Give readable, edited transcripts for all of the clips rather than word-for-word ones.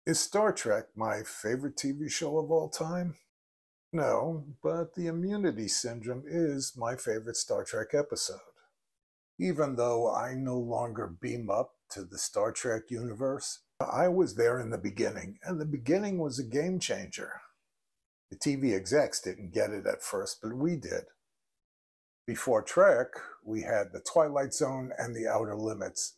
Is Star Trek my favorite TV show of all time? No, but the Immunity Syndrome is my favorite Star Trek episode. Even though I no longer beam up to the Star Trek universe, I was there in the beginning, and the beginning was a game changer. The TV execs didn't get it at first, but we did. Before Trek, we had The Twilight Zone and The Outer Limits,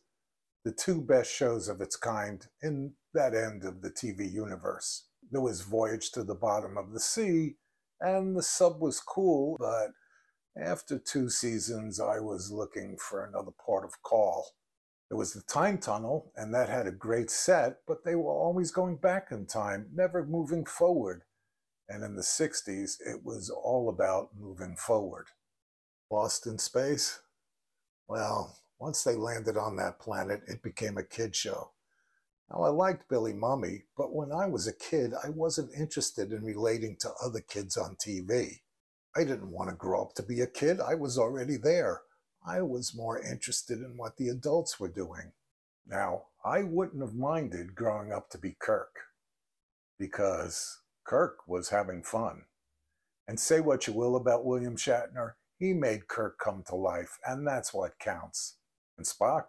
the two best shows of its kind in that end of the TV universe. There was Voyage to the Bottom of the Sea, and the sub was cool, but after two seasons, I was looking for another port of call. There was the Time Tunnel, and that had a great set, but they were always going back in time, never moving forward. And in the 60s, it was all about moving forward. Lost in Space? Well, once they landed on that planet, it became a kid show. Now, I liked Billy Mummy, but when I was a kid, I wasn't interested in relating to other kids on TV. I didn't want to grow up to be a kid. I was already there. I was more interested in what the adults were doing. Now, I wouldn't have minded growing up to be Kirk, because Kirk was having fun. And say what you will about William Shatner, he made Kirk come to life, and that's what counts. And Spock?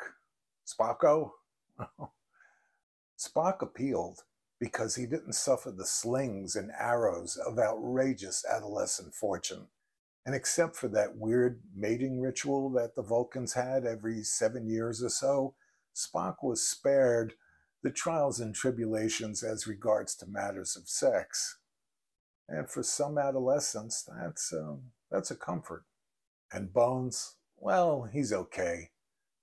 Spocko? Spock appealed because he didn't suffer the slings and arrows of outrageous adolescent fortune. And except for that weird mating ritual that the Vulcans had every 7 years or so, Spock was spared the trials and tribulations as regards to matters of sex. And for some adolescents, that's a comfort. And Bones, well, he's okay.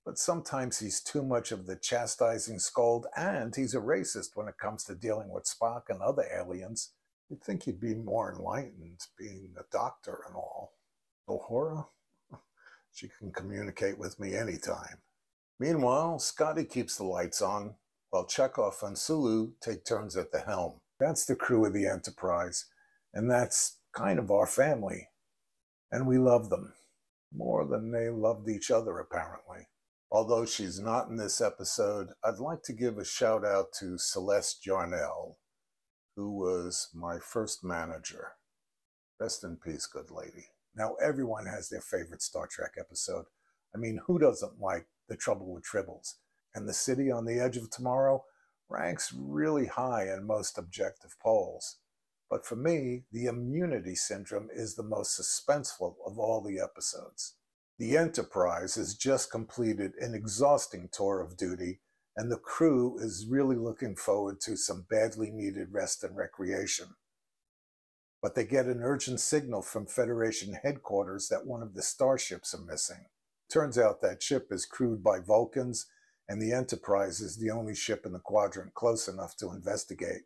But sometimes he's too much of the chastising scold, and he's a racist when it comes to dealing with Spock and other aliens. You'd think he'd be more enlightened, being a doctor and all. Uhura? She can communicate with me anytime. Meanwhile, Scotty keeps the lights on, while Chekhov and Sulu take turns at the helm. That's the crew of the Enterprise, and that's kind of our family. And we love them, more than they loved each other, apparently. Although she's not in this episode, I'd like to give a shout out to Celeste Yarnell, who was my first manager. Rest in peace, good lady. Now, everyone has their favorite Star Trek episode. I mean, who doesn't like The Trouble with Tribbles? And The City on the Edge of Tomorrow ranks really high in most objective polls. But for me, the Immunity Syndrome is the most suspenseful of all the episodes. The Enterprise has just completed an exhausting tour of duty, and the crew is really looking forward to some badly needed rest and recreation. But they get an urgent signal from Federation headquarters that one of the starships are missing. Turns out that ship is crewed by Vulcans, and the Enterprise is the only ship in the quadrant close enough to investigate.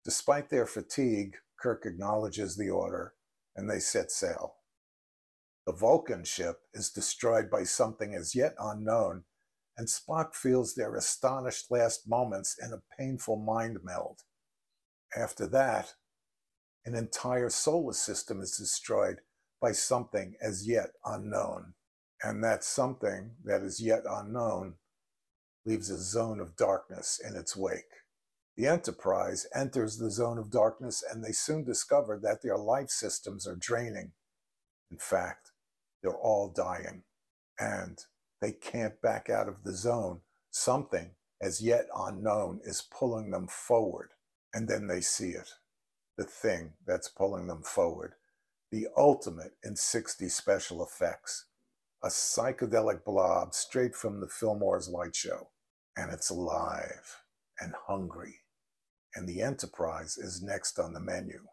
Despite their fatigue, Kirk acknowledges the order, and they set sail. The Vulcan ship is destroyed by something as yet unknown, and Spock feels their astonished last moments in a painful mind meld. After that, an entire solar system is destroyed by something as yet unknown. And that something that is yet unknown leaves a zone of darkness in its wake. The Enterprise enters the zone of darkness, and they soon discover that their life systems are draining. In fact, they're all dying, and they can't back out of the zone. Something as yet unknown is pulling them forward, and then they see it. The thing that's pulling them forward. The ultimate in 60 special effects. A psychedelic blob straight from the Fillmore's light show. And it's alive and hungry. And the Enterprise is next on the menu.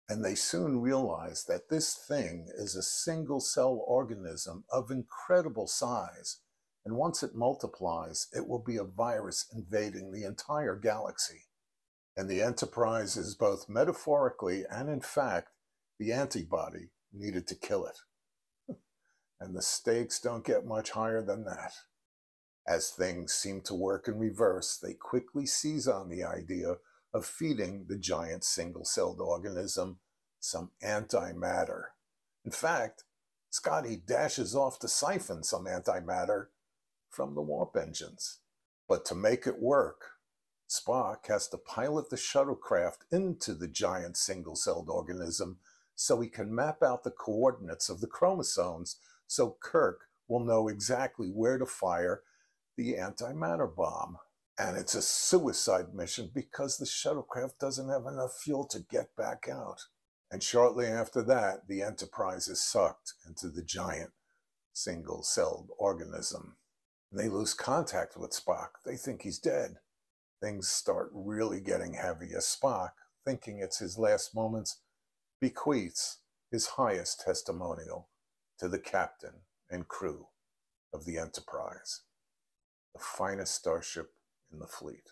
And they soon realize that this thing is a single-cell organism of incredible size, and once it multiplies, it will be a virus invading the entire galaxy. And the Enterprise is both metaphorically and in fact the antibody needed to kill it. And the stakes don't get much higher than that. As things seem to work in reverse, they quickly seize on the idea of feeding the giant single-celled organism some antimatter. In fact, Scotty dashes off to siphon some antimatter from the warp engines. But to make it work, Spock has to pilot the shuttlecraft into the giant single-celled organism so he can map out the coordinates of the chromosomes so Kirk will know exactly where to fire the antimatter bomb. And it's a suicide mission because the shuttlecraft doesn't have enough fuel to get back out. And shortly after that, the Enterprise is sucked into the giant single-celled organism. And they lose contact with Spock. They think he's dead. Things start really getting heavy as Spock, thinking it's his last moments, bequeaths his highest testimonial to the captain and crew of the Enterprise, the finest starship in the fleet.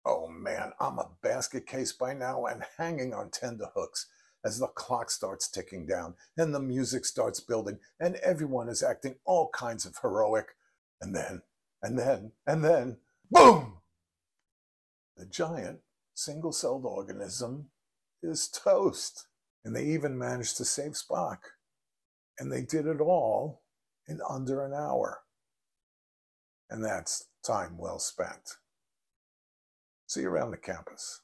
Oh man, I'm a basket case by now and hanging on tenterhooks as the clock starts ticking down and the music starts building and everyone is acting all kinds of heroic. And then, boom! The giant single-celled organism is toast. And they even managed to save Spock. And they did it all in under an hour. And that's time well spent. See you around the campus.